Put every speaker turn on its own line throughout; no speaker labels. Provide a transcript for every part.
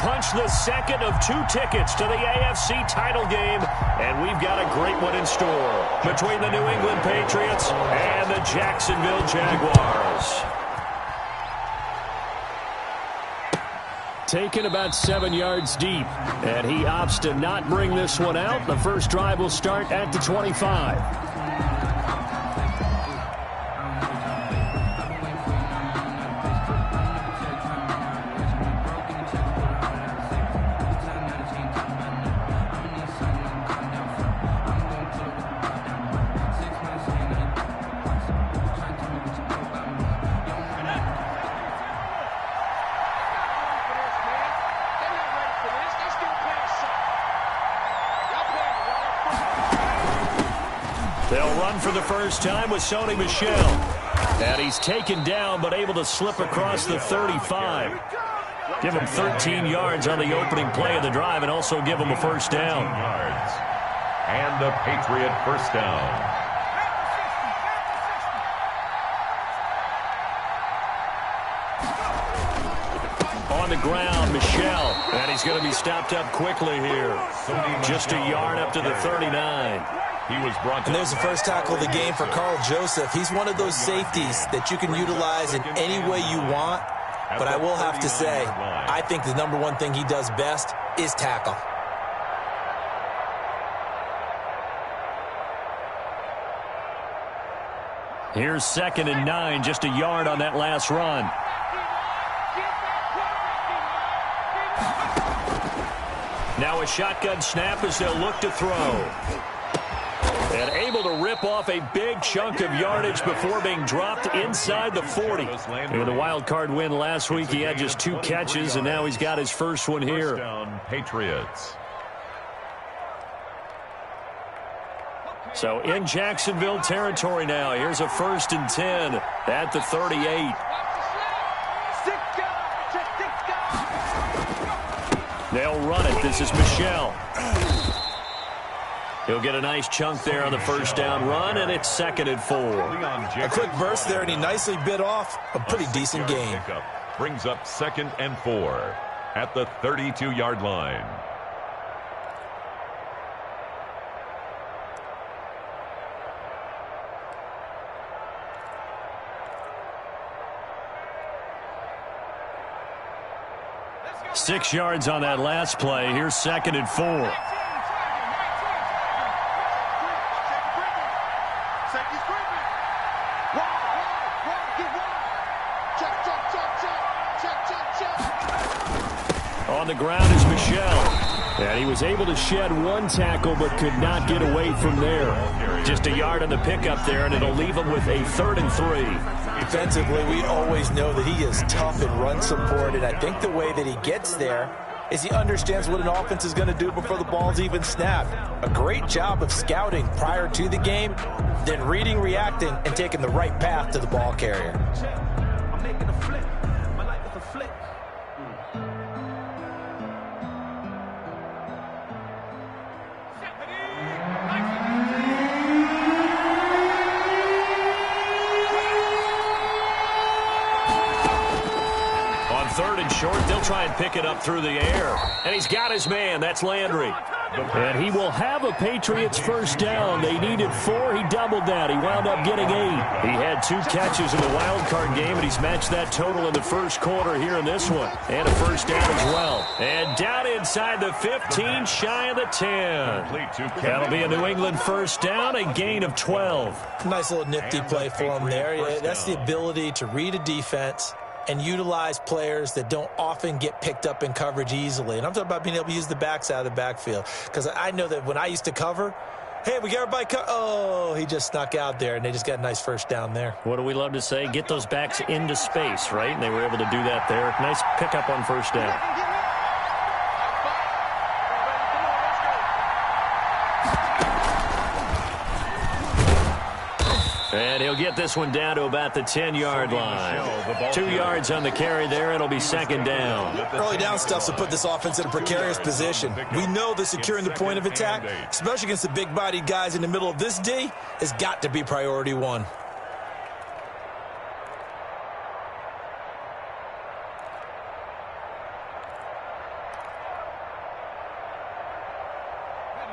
punched the second of 2 tickets to the AFC title game, and we've got a great one in store between the New England Patriots and the Jacksonville Jaguars. Taken about 7 yards deep, and he opts to not bring this one out. The first drive will start at the 25. They'll run for the first time with Sony Michel. And he's taken down but able to slip across the 35. Give him 13 yards on the opening play of the drive and also give him a first down.
And a Patriot first down.
On the ground, Michel. And he's going to be stopped up quickly here. Just a yard up to the 39.
And there's the first tackle of the game for Carl Joseph. He's one of those safeties that you can utilize in any way you want. But I will have to say, I think the number one thing he does best is tackle.
Here's 2nd and 9, just a yard on that last run. Now a shotgun snap as they'll look to throw. And able to rip off a big chunk of yardage before being dropped inside the 40. In the wild card win last week, he had just 2 catches, and now he's got his first one here.
First down, Patriots.
So in Jacksonville territory now. Here's a 1st and 10 at the 38. They'll run it. This is Michel. He'll get a nice chunk there on the first down run, and it's 2nd and 4.
A quick burst there, and he nicely bit off a pretty decent gain.
Brings up 2nd and 4 at the 32-yard line.
Six yards on that last play. Here's 2nd and 4. On the ground is Michel. And he was able to shed 1 tackle but could not get away from there. Just a yard on the pickup there, and it'll leave him with a 3rd and 3.
Defensively, we always know that he is tough in run support, and I think the way that he gets there is he understands what an offense is going to do before the ball's even snapped. A great job of scouting prior to the game, then reading, reacting, and taking the right path to the ball carrier.
I'm making a flip. My life is a flip.
On 3rd and short, they'll try and pick it up through the air. And he's got his man. That's Landry. And he will have a Patriots first down. They needed 4. He doubled that. He wound up getting 8. He had 2 catches in the wild card game, and he's matched that total in the first quarter here in this one. And a first down as well. And down inside the 15, shy of the 10. That'll be a New England first down, a gain of 12.
Nice little nifty play for him there. Yeah, that's the ability to read a defense and utilize players that don't often get picked up in coverage easily. And I'm talking about being able to use the backs out of the backfield. Because I know that when I used to cover, hey, we got everybody oh, he just snuck out there, and they just got a nice first down there.
What do we love to say? Get those backs into space, right? And they were able to do that there. Nice pickup on first down. And he'll get this one down to about the 10-yard line. 2 yards on the carry there. It'll be 2nd down.
Early down stuff to put this offense in a precarious position. We know that securing the point of attack, especially against the big-bodied guys in the middle of this D, has got to be priority 1.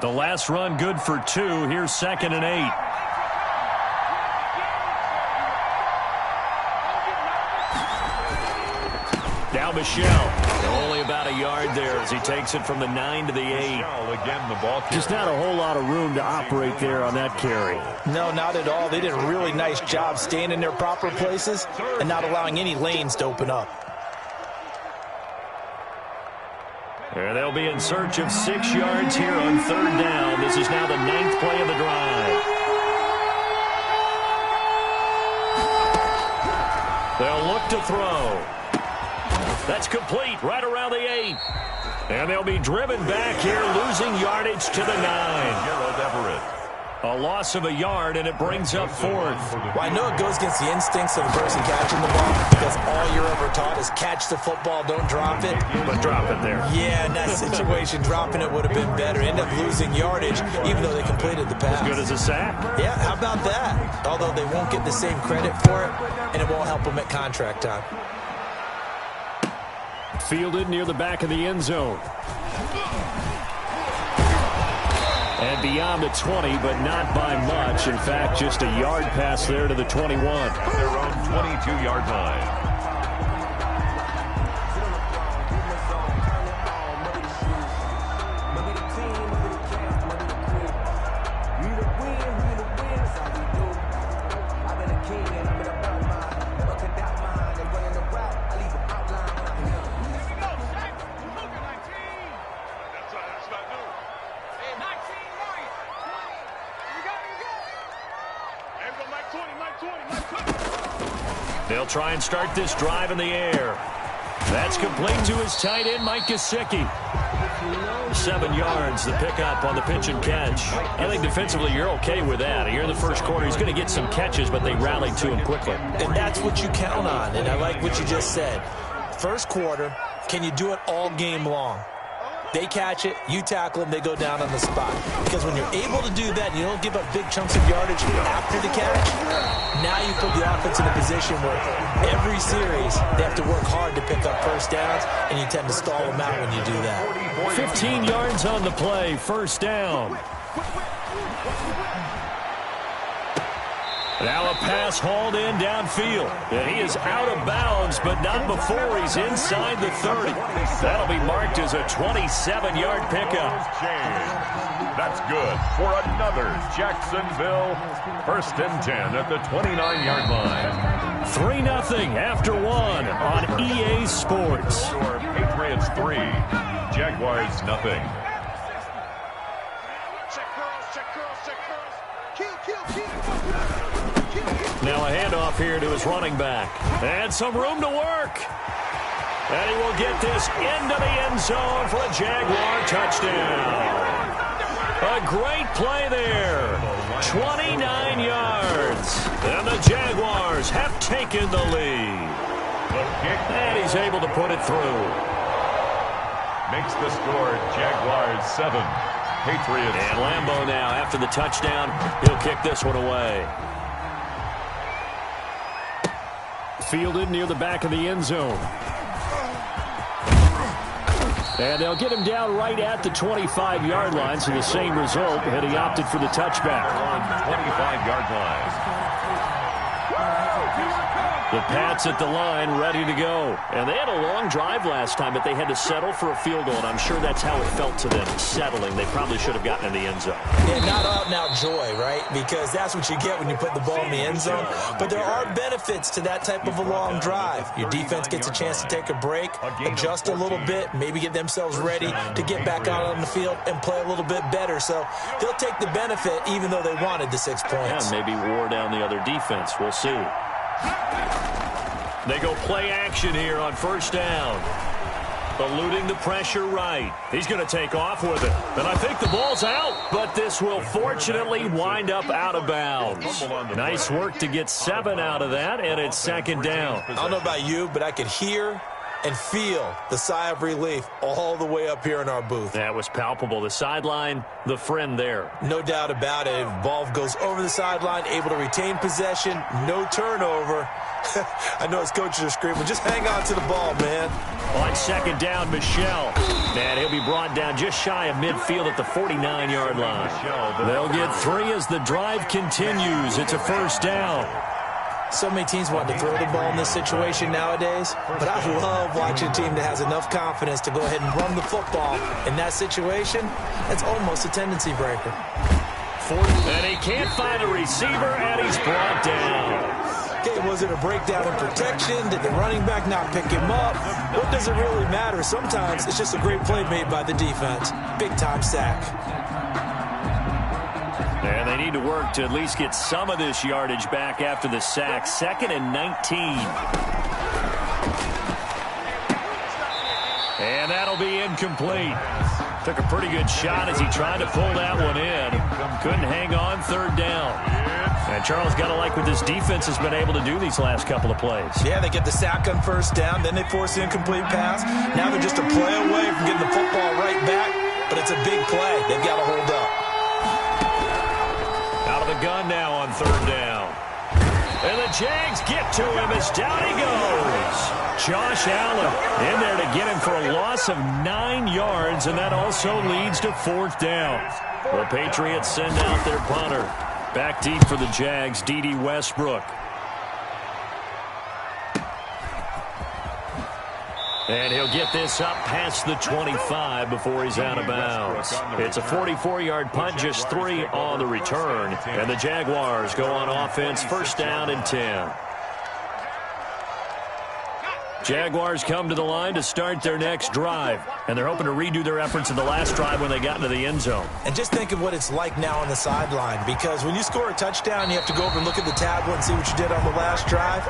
The last run good for 2. Here's 2nd and 8. Now Michelle. Only about a yard there as he takes it from the 9 to the 8.
Again, the ball
Just not a whole lot of room to operate there on that carry.
No, not at all. They did a really nice job staying in their proper places and not allowing any lanes to open up.
And they'll be in search of 6 yards here on 3rd down. This is now the 9th play of the drive. They'll look to throw. That's complete right around the 8. And they'll be driven back here, losing yardage to the 9. A loss of a yard, and it brings up 4th.
Well, I know it goes against the instincts of the person catching the ball because all you're ever taught is catch the football, don't drop it.
But drop it there.
Yeah, in that situation, dropping it would have been better. End up losing yardage, even though they completed the pass.
As good as a sack.
Yeah, how about that? Although they won't get the same credit for it, and it won't help them at contract time.
Fielded near the back of the end zone. And beyond the 20, but not by much. In fact, just a yard pass there to the 21.
Their own 22-yard line.
They'll try and start this drive in the air. That's complete to his tight end, Mike Gesicki. 7 yards, the pickup on the pitch and catch. I think defensively you're okay with that. Here in the first quarter, he's going to get some catches, but they rallied to him quickly.
And that's what you count on, and I like what you just said. First quarter, can you do it all game long? They catch it, you tackle them, they go down on the spot. Because when you're able to do that and you don't give up big chunks of yardage after the catch, now you put the offense in a position where every series they have to work hard to pick up first downs, and you tend to stall them out when you do that.
15 yards on the play, first down. Now a pass hauled in downfield. And he is out of bounds, but not before he's inside the 30. That'll be marked as a 27-yard pickup.
That's good for another Jacksonville 1st and 10 at the 29-yard line.
3-0 after 1 on EA Sports.
Patriots 3, Jaguars nothing.
Now a handoff here to his running back. And some room to work. And he will get this into the end zone for a Jaguar touchdown. A great play there. 29 yards. And the Jaguars have taken the lead. And he's able to put it through.
Makes the score Jaguars 7, Patriots.
And Lambeau now, after the touchdown, he'll kick this one away. Fielded near the back of the end zone. And they'll get him down right at the 25-yard line, so the same result, and he opted for the touchback.
On 25-yard line.
The Pats at the line, ready to go. And they had a long drive last time, but they had to settle for a field goal, and I'm sure that's how it felt to them, settling. They probably should have gotten in the end zone.
Yeah, not out-and-out joy, right? Because that's what you get when you put the ball in the end zone. But there are benefits to that type of a long drive. Your defense gets a chance to take a break, adjust a little bit, maybe get themselves ready to get back out on the field and play a little bit better. So they'll take the benefit even though they wanted the 6 points.
Yeah, maybe wore down the other defense. We'll see. They go play action here on first down. Eluding the pressure right. He's going to take off with it. And I think the ball's out, but this will fortunately wind up out of bounds. Nice work to get 7 out of that, and it's second down.
I don't know about you, but I could hear and feel the sigh of relief all the way up here in our booth.
That was palpable. The sideline, the friend there.
No doubt about it. Ball goes over the sideline, able to retain possession, no turnover. I know his coaches are screaming, just hang on to the ball, man.
On second down, Michelle. And he'll be brought down just shy of midfield at the 49-yard line. They'll get 3 as the drive continues. It's a first down.
So many teams want to throw the ball in this situation nowadays, but I love watching a team that has enough confidence to go ahead and run the football. In that situation, it's almost a tendency breaker.
And he can't find a receiver, and he's brought down.
Okay, was it a breakdown in protection? Did the running back not pick him up? What does it really matter? Sometimes it's just a great play made by the defense. Big-time sack.
And they need to work to at least get some of this yardage back after the sack. 2nd and 19. And that'll be incomplete. Took a pretty good shot as he tried to pull that one in. Couldn't hang on, 3rd down. And Charles got to like what this defense has been able to do these last couple of plays.
Yeah, they get the sack on 1st down, then they force the incomplete pass. Now they're just a play away from getting the football right back, but it's a big play. They've got to hold up.
Out of the gun now on 3rd down. And the Jags get to him as down he goes. Josh Allen in there to get him for a loss of 9 yards, and that also leads to 4th down. The Patriots send out their punter. Back deep for the Jags, D.D. Westbrook. And he'll get this up past the 25 before he's out of bounds. It's a 44-yard punt, just 3 on the return. And the Jaguars go on offense, 1st down and 10. Jaguars come to the line to start their next drive. And they're hoping to redo their efforts in the last drive when they got into the end zone.
And just think of what it's like now on the sideline. Because when you score a touchdown, you have to go over and look at the tablet and see what you did on the last drive.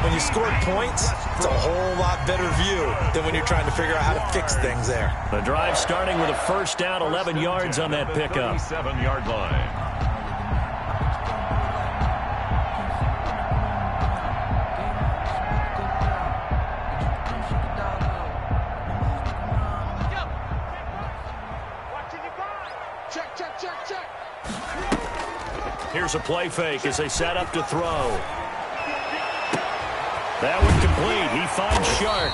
When you scored points, it's a whole lot better view than when you're trying to figure out how to fix things there.
The drive starting with a 1st down, 11 yards on that pickup.
7-yard line.
Here's a play fake as they set up to throw. That one complete. He finds Shark.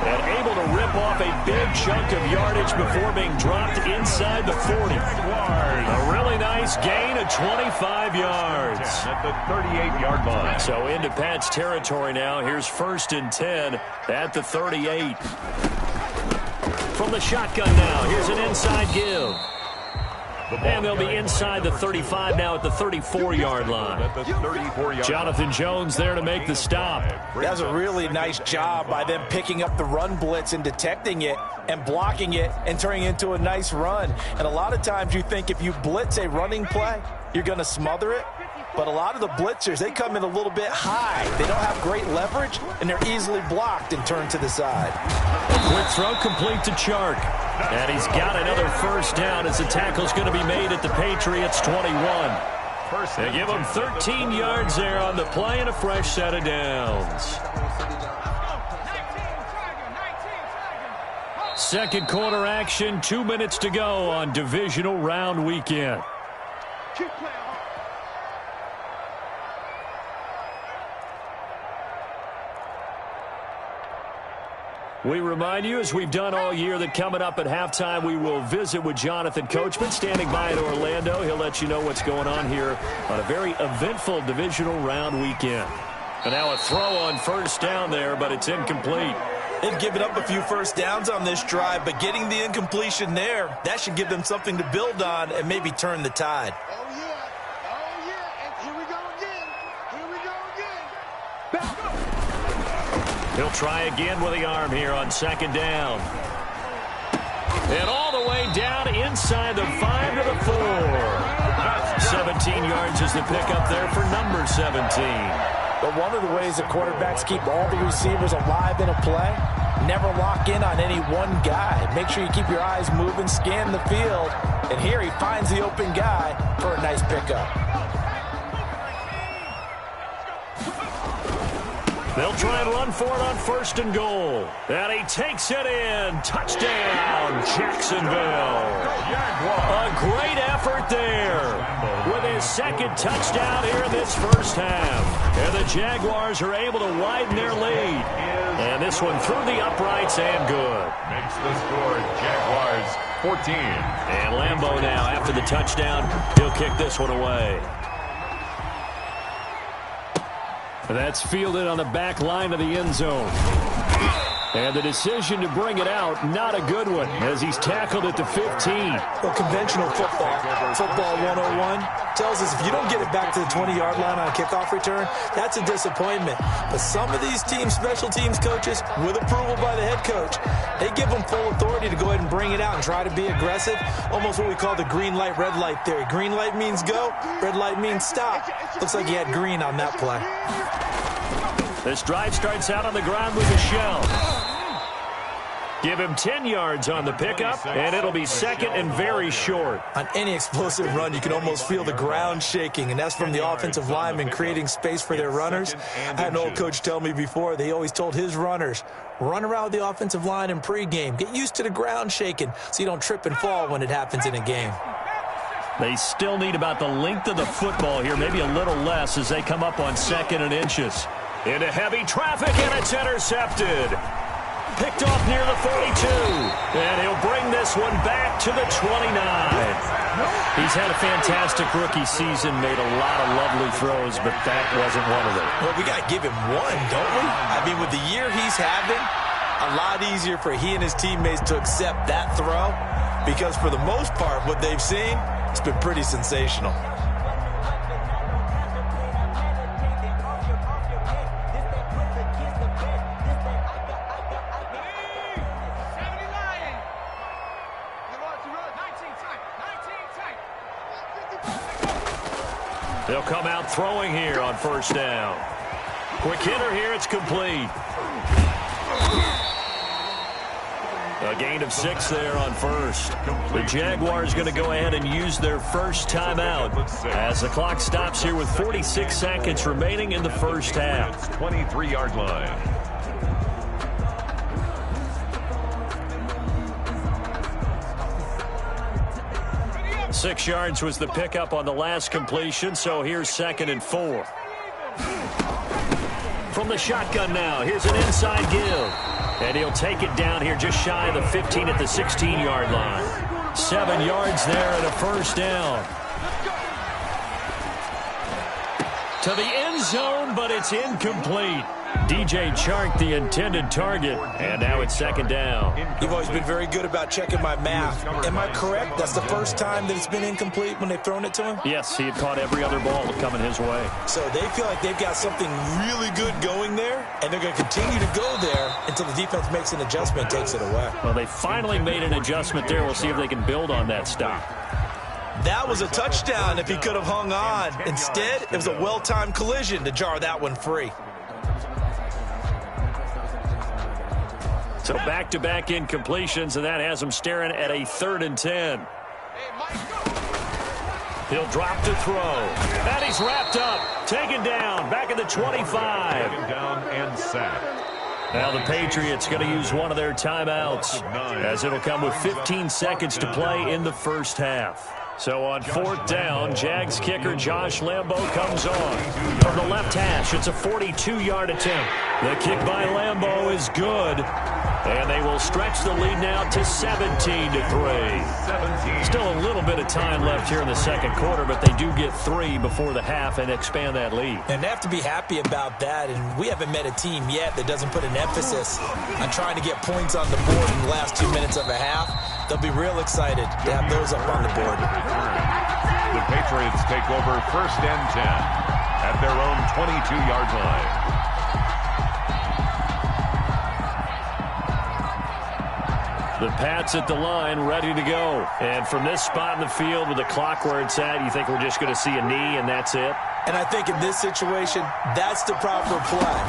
And able to rip off a big chunk of yardage before being dropped inside the 40. A really nice gain of 25 yards.
At the 38-yard line.
So into Pat's territory now. Here's 1st and 10 at the 38. From the shotgun now. Here's an inside give. And they'll be inside the 35 now at the 34-yard line. Jonathan Jones there to make the stop.
That was a really nice job by them picking up the run blitz and detecting it and blocking it and turning it into a nice run. And a lot of times you think if you blitz a running play, you're going to smother it. But a lot of the blitzers, they come in a little bit high. They don't have great leverage, and they're easily blocked and turned to the side.
A quick throw complete to Chark. And he's got another 1st down as the tackle's going to be made at the Patriots' 21. They give him 13 yards there on the play and a fresh set of downs. 2nd quarter action, 2 minutes to go on divisional round weekend. We remind you, as we've done all year, that coming up at halftime, we will visit with Jonathan Coachman, standing by in Orlando. He'll let you know what's going on here on a very eventful divisional round weekend. And now a throw on 1st down there, but it's incomplete.
They've given up a few 1st downs on this drive, but getting the incompletion there, that should give them something to build on and maybe turn the tide.
He'll try again with the arm here on 2nd down. And all the way down inside the 5 to the 4. 17 yards is the pickup there for number 17.
But one of the ways that quarterbacks keep all the receivers alive in a play, never lock in on any one guy. Make sure you keep your eyes moving, scan the field. And here he finds the open guy for a nice pickup. They'll
try and run for it on 1st and goal. And he takes it in. Touchdown, Jacksonville. A great effort there with his second touchdown here in this first half. And the Jaguars are able to widen their lead. And this one through the uprights and good.
Makes the score Jaguars 14.
And Lambeau now after the touchdown. He'll kick this one away. That's fielded on the back line of the end zone. And the decision to bring it out, not a good one, as he's tackled at the 15.
Well, conventional football 101, tells us if you don't get it back to the 20-yard line on a kickoff return, that's a disappointment. But some of these teams, special teams coaches, with approval by the head coach, they give them full authority to go ahead and bring it out and try to be aggressive, almost what we call the green light, red light theory. Green light means go, red light means stop. Looks like he had green on that play.
This drive starts out on the ground with a shell. Give him 10 yards on the pickup, and it'll be second and very short.
On any explosive run, you can almost feel the ground shaking, and that's from the offensive linemen creating space for their runners. I had an old coach tell me before, they always told his runners, run around with the offensive line in pregame. Get used to the ground shaking so you don't trip and fall when it happens in a game.
They still need about the length of the football here, maybe a little less as they come up on second and inches. Into heavy traffic, and it's intercepted. Picked off near the 42. And he'll bring this one back to the 29. He's had a fantastic rookie season, made a lot of lovely throws, but that wasn't one of them.
Well, we got to give him one, don't we? I mean, with the year he's having, a lot easier for he and his teammates to accept that throw because for the most part, what they've seen, it's been pretty sensational.
They'll come out throwing here on first down. Quick hitter here, it's complete. A gain of 6 there on first. The Jaguars going to go ahead and use their first timeout as the clock stops here with 46 seconds remaining in the first half.
23-yard line.
Six yards was the pickup on the last completion, so here's second and 4. From the shotgun now, here's an inside give. And he'll take it down here just shy of the 15 at the 16-yard line. 7 yards there and a first down. To the end zone, but it's incomplete. DJ Chark, the intended target, and now it's second down.
You've always been very good about checking my math. Am I correct? That's the first time that it's been incomplete when they've thrown it to him?
Yes, he had caught every other ball coming his way.
So they feel like they've got something really good going there, and they're going to continue to go there until the defense makes an adjustment and takes it away.
Well, they finally made an adjustment there. We'll see if they can build on that stop.
That was a touchdown if he could have hung on. Instead, it was a well-timed collision to jar that one free.
So back-to-back incompletions, and that has him staring at a 3rd and 10. He'll drop to throw. And he's wrapped up. Taken down. Back at the 25.
Taken down and sacked.
Now the Patriots going to use one of their timeouts as it'll come with 15 seconds to play in the first half. So on 4th down, Jags kicker Josh Lambeau comes on. From the left hash, it's a 42-yard attempt. The kick by Lambeau is good. And they will stretch the lead now to 17-3. Still a little bit of time left here in the second quarter, but they do get 3 before the half and expand that lead.
And they have to be happy about that. And we haven't met a team yet that doesn't put an emphasis on trying to get points on the board in the last 2 minutes of a half. They'll be real excited to have those up on the board.
The Patriots take over 1st and 10 at their own 22-yard line.
The Pats at the line, ready to go. And from this spot in the field with the clock where it's at, you think we're just going to see a knee and that's it?
And I think in this situation, that's the proper play.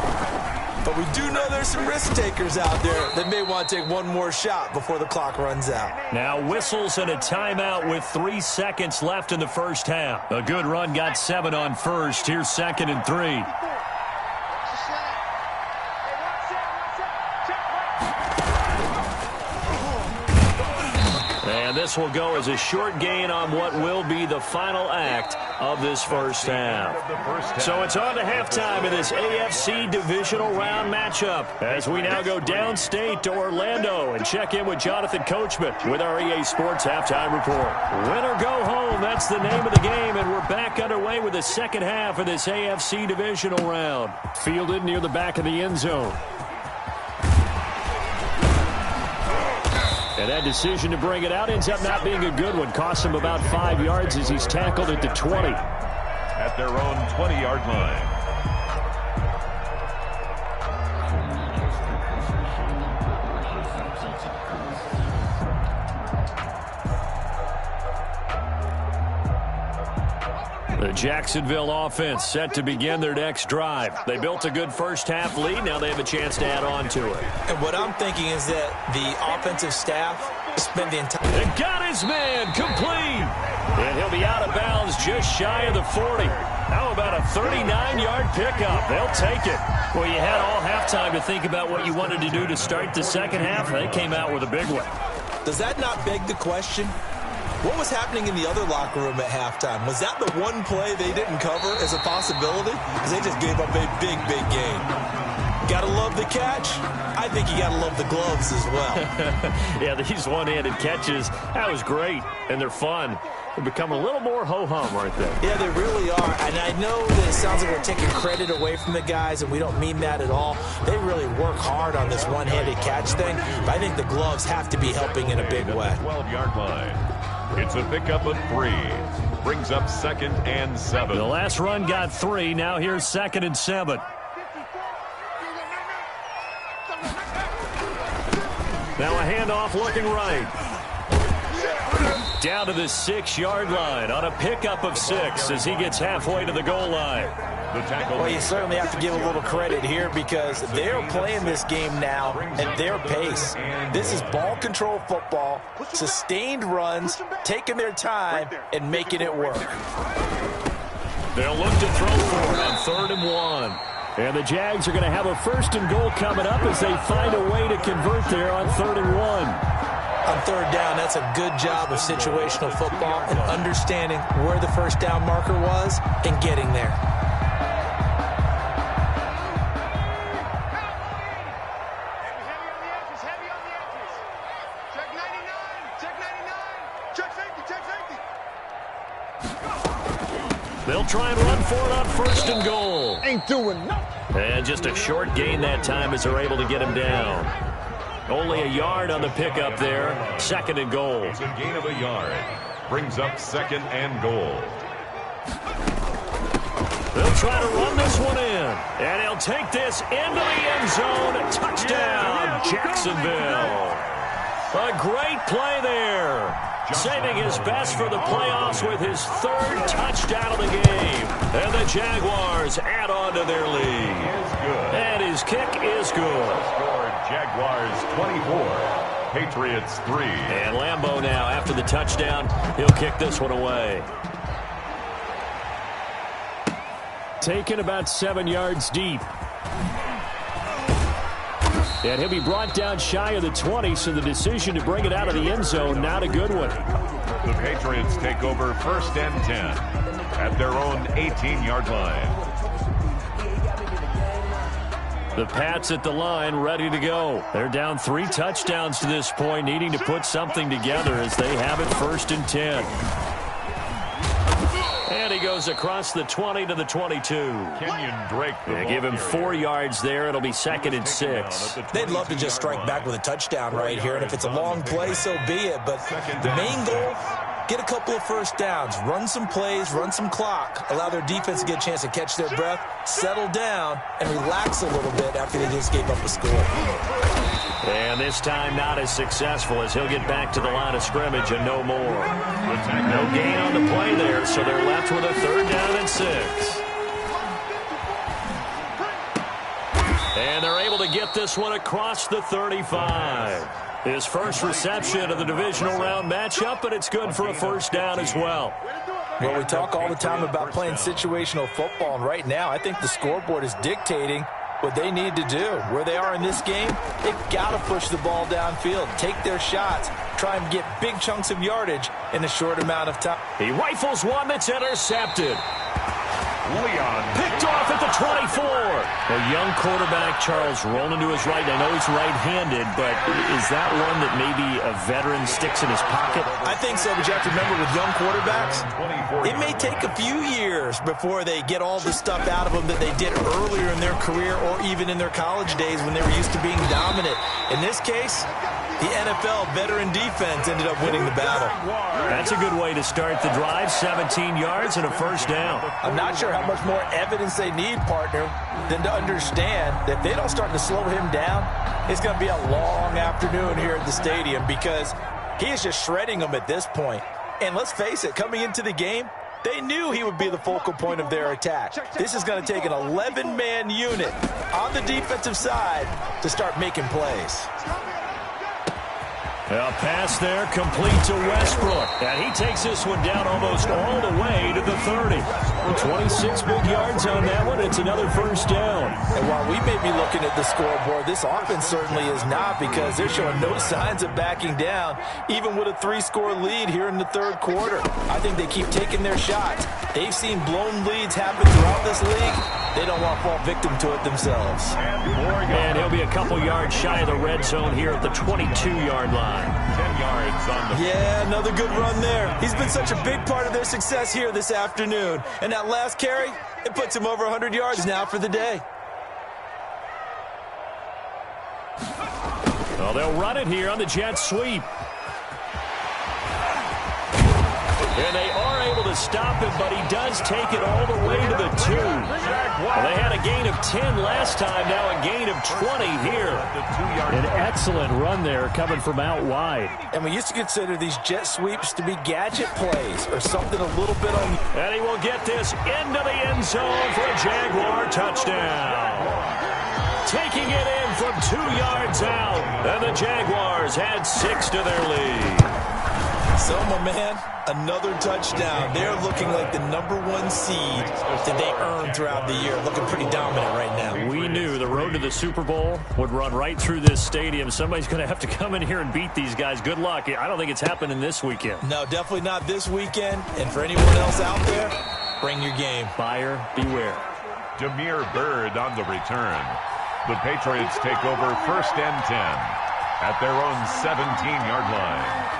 But we do know there's some risk takers out there that may want to take one more shot before the clock runs out.
Now whistles and a timeout with 3 seconds left in the first half. A good run got 7 on first. Here's 2nd and 3. And this will go as a short gain on what will be the final act of this first half. So it's on to halftime in this AFC divisional round matchup as we now go downstate to Orlando and check in with Jonathan Coachman with our EA Sports Halftime Report. Win or go home, that's the name of the game, and we're back underway with the second half of this AFC divisional round. Fielded near the back of the end zone. And that decision to bring it out ends up not being a good one. Costs him about 5 yards as he's tackled at the 20.
At their own 20-yard line.
The Jacksonville offense set to begin their next drive. They built a good first-half lead. Now they have a chance to add on to it.
And what I'm thinking is that the offensive staff spent the entire...
And got his man complete. And he'll be out of bounds just shy of the 40. How about a 39-yard pickup? They'll take it. Well, you had all halftime to think about what you wanted to do to start the second half. They came out with a big one.
Does that not beg the question? What was happening in the other locker room at halftime? Was that the one play they didn't cover as a possibility? Because they just gave up a big, big gain. Gotta love the catch. I think you gotta love the gloves as well.
Yeah, these one-handed catches, that was great, and they're fun. They become a little more ho-hum, aren't they?
Yeah, they really are. And I know that it sounds like we're taking credit away from the guys, and we don't mean that at all. They really work hard on this one-handed catch thing, but I think the gloves have to be helping in a big way.
12-yard line. It's a pickup of 3. Brings up 2nd and 7.
The last run got 3. Now here's 2nd and 7. Now a handoff looking right. Down to the 6-yard line on a pickup of 6 as he gets halfway to the goal line.
The tackle.
Well, you certainly have to give a little credit here because they're playing this game now at their pace. This is ball control football, sustained runs, taking their time, and making it work.
They'll look to throw for it on 3rd and 1. And the Jags are going to have a 1st and goal coming up as they find a way to convert there on 3rd and 1.
On 3rd down, that's a good job of situational football and understanding where the first down marker was and getting there.
They'll try and run for it on 1st and goal. Ain't doing nothing. And just a short gain that time as they're able to get him down. Only a yard on the pickup there. 2nd and goal.
It's a gain of a yard. Brings up 2nd and goal.
They'll try to run this one in. And he'll take this into the end zone. Touchdown, Jacksonville. A great play there. Saving his best for the playoffs with his 3rd touchdown of the game. And the Jaguars add on to their lead. And his kick is good.
Scored Jaguars 24, Patriots 3.
And Lambeau now, after the touchdown, he'll kick this one away. Taken about 7 yards deep. And he'll be brought down shy of the 20, so the decision to bring it out of the end zone, not a good one.
The Patriots take over 1st and 10 at their own 18-yard line.
The Pats at the line, ready to go. They're down 3 touchdowns to this point, needing to put something together as they have it 1st and 10. And he goes across the 20 to the 22.
Kenyon Drake.
Give him 4 yards there. It'll be 2nd and 6.
They'd love to just strike back with a touchdown right here, and if it's a long play, so be it. But the main goal, get a couple of first downs, run some plays, run some clock, allow their defense to get a chance to catch their breath, settle down, and relax a little bit after they just gave up a score.
And this time not as successful as he'll get back to the line of scrimmage and no more. No gain on the play there, so they're left with a 3rd down and 6. And they're able to get this one across the 35. His first reception of the divisional round matchup, but it's good for a 1st down as well.
Well, we talk all the time about playing situational football, and right now I think the scoreboard is dictating what they need to do. Where they are in this game, they've got to push the ball downfield, take their shots, try and get big chunks of yardage in a short amount of time.
He rifles one that's intercepted.
Leon
Picked off at the 24. A young quarterback, Charles, rolling to his right. I know he's right-handed, but is that one that maybe a veteran sticks in his pocket?
I think so, but you have to remember with young quarterbacks, it may take a few years before they get all the stuff out of them that they did earlier in their career or even in their college days when they were used to being dominant. In this case, the NFL veteran defense ended up winning the battle.
That's a good way to start the drive. 17 yards and a first down.
I'm not sure how much more evidence they need, partner, than to understand that if they don't start to slow him down, it's going to be a long afternoon here at the stadium because he is just shredding them at this point. And let's face it, coming into the game, they knew he would be the focal point of their attack. This is going to take an 11-man unit on the defensive side to start making plays.
A pass there, complete to Westbrook. And he takes this one down almost all the way to the 30. 26 big yards on that one. It's another first down.
And while we may be looking at the scoreboard, this offense certainly is not because they're showing no signs of backing down, even with a 3-score lead here in the third quarter. I think they keep taking their shots. They've seen blown leads happen throughout this league. They don't want to fall victim to it themselves.
And he'll be a couple yards shy of the red zone here at the 22-yard line.
10 yards on the...
Yeah, another good run there. He's been such a big part of their success here this afternoon. And that last carry, it puts him over 100 yards now for the day.
Well, they'll run it here on the jet sweep. And they are able to stop him, but he does take it all the way to the 2. Well, they had a gain of 10 last time, now a gain of 20 here. An excellent run there coming from out wide.
And we used to consider these jet sweeps to be gadget plays or something a little bit on...
And he will get this into the end zone for a Jaguar touchdown. Taking it in from 2 yards out. And the Jaguars add 6 to their lead.
So, my man, another touchdown. They're looking like the #1 seed that they earned throughout the year. Looking pretty dominant right now.
We knew the road to the Super Bowl would run right through this stadium. Somebody's going to have to come in here and beat these guys. Good luck. I don't think it's happening this weekend.
No, definitely not this weekend. And for anyone else out there, bring your game.
Buyer beware.
Damiere Byrd on the return. The Patriots take over 1st and 10 at their own 17-yard line.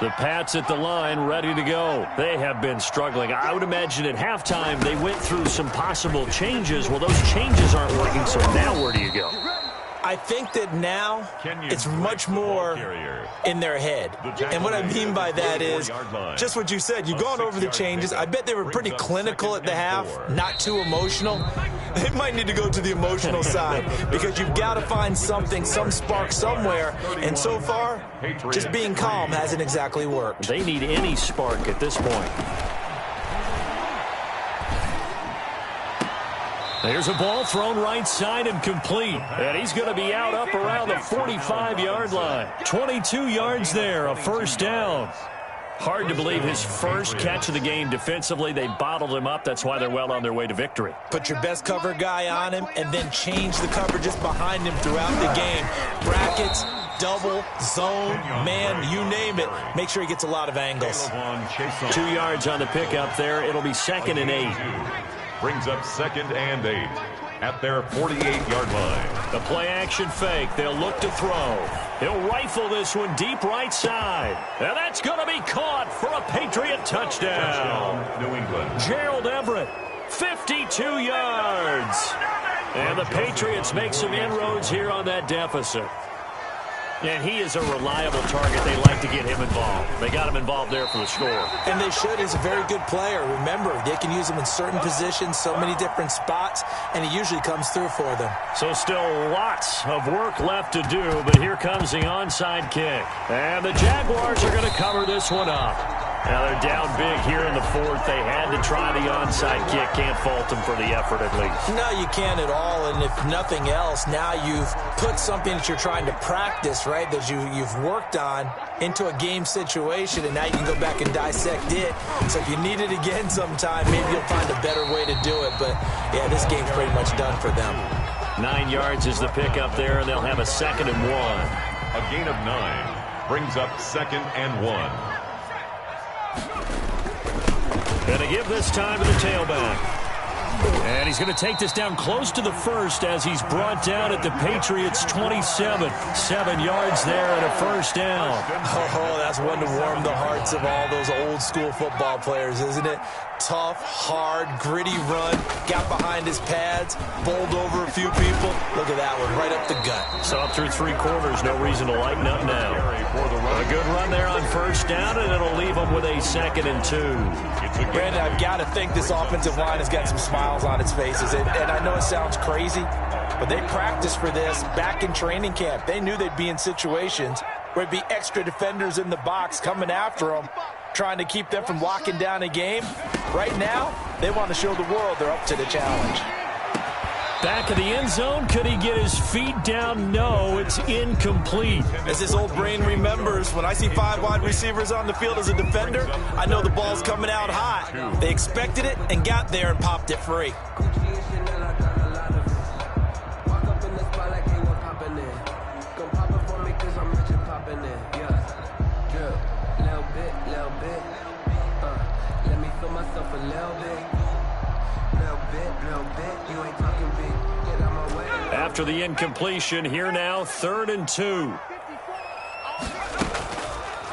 The Pats at the line, ready to go. They have been struggling. I would imagine at halftime they went through some possible changes. Well, those changes aren't working, so now where do you go?
I think that now it's much more in their head. And what I mean by that is just what you said. You've gone over the changes. I bet they were pretty clinical at the half, not too emotional. They might need to go to the emotional side because you've got to find something, some spark somewhere. And so far, just being calm hasn't exactly worked.
They need any spark at this point. There's a ball thrown right side and complete. And he's going to be out up around the 45-yard line. 22 yards there, a first down. Hard to believe his first catch of the game defensively. They bottled him up. That's why they're well on their way to victory.
Put your best cover guy on him and then change the coverages behind him throughout the game. Brackets, double, zone, man, you name it. Make sure he gets a lot of angles.
2 yards on the pickup there. It'll be 2nd and 8.
Brings up 2nd and 8 at their 48-yard line.
The play action fake. They'll look to throw. He'll rifle this one deep right side. And that's going to be caught for a Patriot touchdown.
New England.
Gerald Everett, 52 yards. And the Patriots make some inroads here on that deficit. And he is a reliable target. They like to get him involved. They got him involved there for the score.
And they should. He's a very good player. Remember, they can use him in certain positions, so many different spots, and he usually comes through for them.
So still lots of work left to do, but here comes the onside kick. And the Jaguars are going to cover this one up. Now they're down big here in the fourth. They had to try the onside kick. Can't fault them for the effort at least.
No, you can't at all. And if nothing else, now you've put something that you're trying to practice, right, that you've worked on into a game situation, and now you can go back and dissect it. So if you need it again sometime, maybe you'll find a better way to do it. But, yeah, this game's pretty much done for them.
9 yards is the pickup there, and they'll have a 2nd and 1.
A gain of 9 brings up 2nd and 1.
Going to give this time to the tailback. And he's going to take this down close to the first as he's brought down at the Patriots' 27. 7 yards there and a first down.
Oh, that's one to warm the hearts of all those old-school football players, isn't it? Tough, hard, gritty run. Got behind his pads, bowled over a few people. Look at that one, right up the gut.
So up through 3 quarters, no reason to lighten up now. A good run there on first down, and it'll leave them with a 2nd and 2.
Brandon, I've got to think this offensive line has got some smiles on its faces. And I know it sounds crazy, but they practiced for this back in training camp. They knew they'd be in situations where it'd be extra defenders in the box coming after them, trying to keep them from locking down a game. Right now, they want to show the world they're up to the challenge.
Back of the end zone. Could he get his feet down? No, it's incomplete.
As his old brain remembers, when I see 5 wide receivers on the field as a defender, I know the ball's coming out hot. They expected it and got there and popped it free.
After the incompletion, here now, 3rd and 2.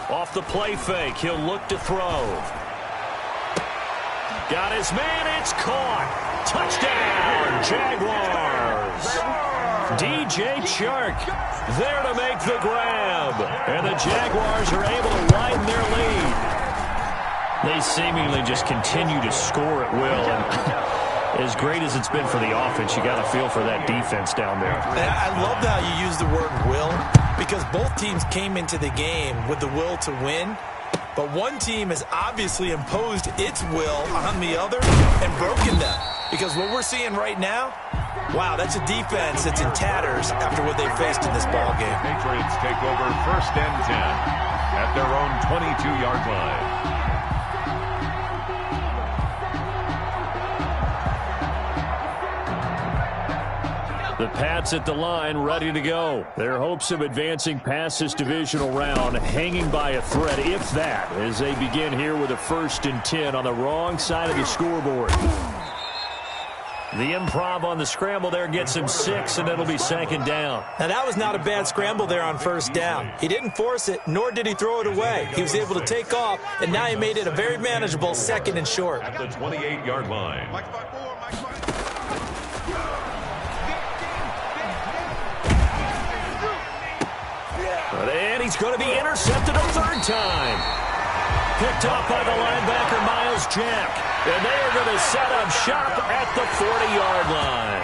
Off the play fake, he'll look to throw. Got his man, it's caught. Touchdown, Jaguars. DJ Chark there to make the grab. And the Jaguars are able to widen their lead. They seemingly just continue to score at will. And as great as it's been for the offense, you got to feel for that defense down there.
I love how you use the word will, because both teams came into the game with the will to win, but one team has obviously imposed its will on the other and broken them. Because what we're seeing right now, wow, that's a defense that's in tatters after what they faced in this ball game.
Patriots take over 1st and 10 at their own 22-yard line.
The Pats at the line, ready to go. Their hopes of advancing past this divisional round hanging by a thread, if that, as they begin here with a 1st and 10 on the wrong side of the scoreboard. The improv on the scramble there gets him 6, and it'll be 2nd down.
Now, that was not a bad scramble there on 1st down. He didn't force it, nor did he throw it away. He was able to take off, and now he made it a very manageable 2nd and short.
At the 28-yard line.
And he's going to be intercepted a 3rd time. Picked off by the linebacker, Miles Jack. And they are going to set up shop at the 40-yard line.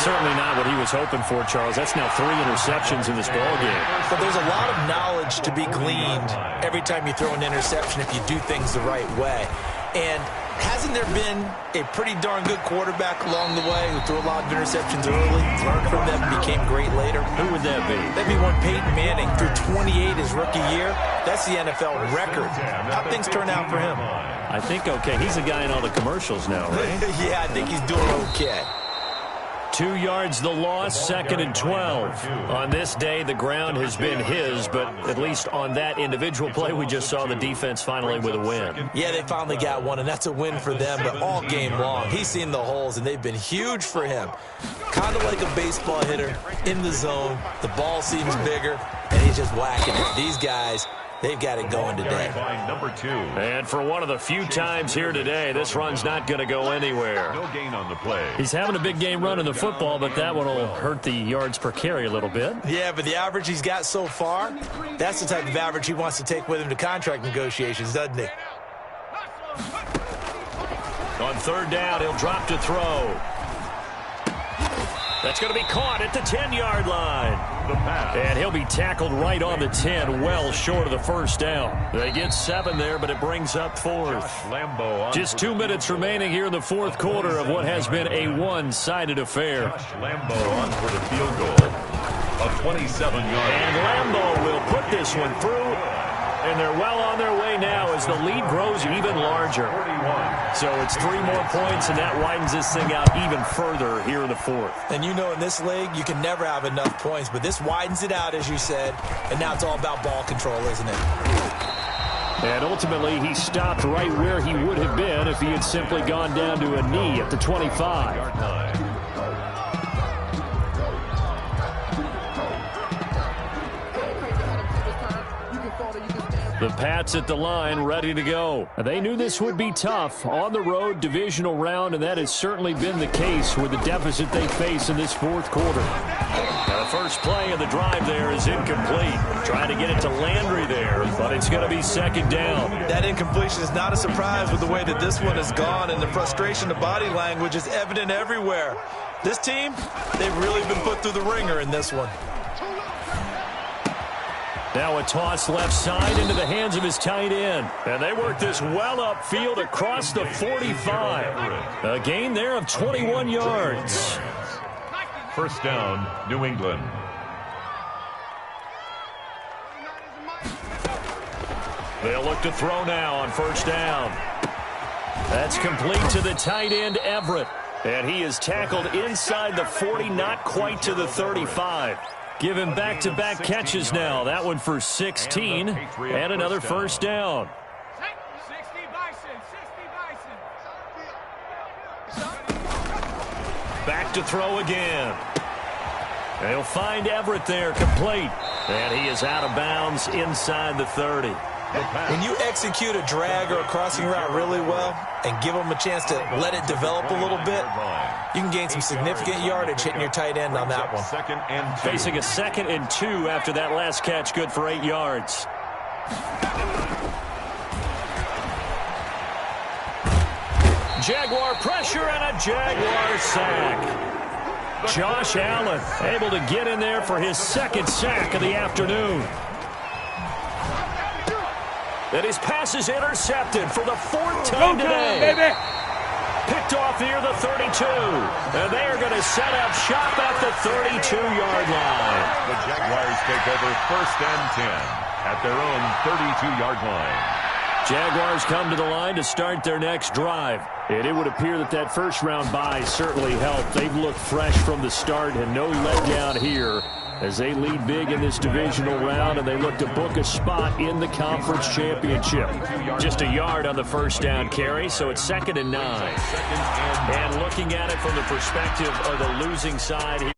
Certainly not what he was hoping for, Charles. That's now 3 interceptions in this ballgame.
But there's a lot of knowledge to be gleaned every time you throw an interception if you do things the right way. And hasn't there been a pretty darn good quarterback along the way who threw a lot of interceptions early, learned from them, and became great later?
Who would that be?
That'd be one Peyton Manning, threw 28 his rookie year. That's the NFL record. How'd things turn out for him?
I think okay. He's a guy in all the commercials now, right?
Yeah, I think he's doing okay.
2 yards the loss, 2nd and 12. On this day, the ground has been his, but at least on that individual play, we just saw the defense finally with a win.
Yeah, they finally got one, and that's a win for them, but all game long, he's seen the holes, and they've been huge for him. Kind of like a baseball hitter in the zone. The ball seems bigger, and he's just whacking it. These guys, they've got it going today.
Number 2.
And for one of the few times here today, this run's not going to go anywhere.
No gain on the play.
He's having a big game running the football, but that one will hurt the yards per carry a little bit.
Yeah, but the average he's got so far, that's the type of average he wants to take with him to contract negotiations, doesn't he?
On 3rd down, he'll drop to throw. That's going to be caught at the 10-yard line.
The pass.
And he'll be tackled right on the 10, well short of the first down. They get 7 there, but it brings up 4th. Just 2 minutes remaining here in the fourth quarter of what has been a one-sided affair.
Lambeau on for the field goal. A 27-yard.
And Lambeau will put this one through. And they're well on their way now as the lead grows even larger. So it's 3 more points, and that widens this thing out even further here in the fourth.
And you know in this league, you can never have enough points, but this widens it out, as you said, and now it's all about ball control, isn't it?
And ultimately, he stopped right where he would have been if he had simply gone down to a knee at the 25. The Pats at the line, ready to go. They knew this would be tough. On the road, divisional round, and that has certainly been the case with the deficit they face in this fourth quarter. Now, the first play of the drive there is incomplete. Trying to get it to Landry there, but it's going to be second down.
That incompletion is not a surprise with the way that this one has gone, and the frustration of body language is evident everywhere. This team, they've really been put through the ringer in this one.
Now a toss left side into the hands of his tight end. And they work this well upfield across the 45. A gain there of 21 yards.
First down, New England.
They'll look to throw now on first down. That's complete to the tight end, Everett. And he is tackled inside the 40, not quite to the 35. Give him back-to-back catches now. That one for 16 and another first down. Back to throw again. They'll find Everett there, complete. And he is out of bounds inside the 30.
When you execute a drag or a crossing route really well and give them a chance to let it develop a little bit, you can gain some significant yardage hitting your tight end on that one.
Facing a 2nd and 2 after that last catch, good for 8 yards. Jaguar pressure and a Jaguar sack. Josh Allen able to get in there for his 2nd sack of the afternoon. And his pass is intercepted for the 4th time today. Picked off near the 32. And they are going to set up shop at the 32-yard line.
The Jaguars take over 1st and 10 at their own 32-yard line.
Jaguars come to the line to start their next drive. And it would appear that that first-round bye certainly helped. They've looked fresh from the start and no letdown here as they lead big in this divisional round, and they look to book a spot in the conference championship. Just a yard on the first down carry, so it's 2nd and 9. And looking at it from the perspective of the losing side here.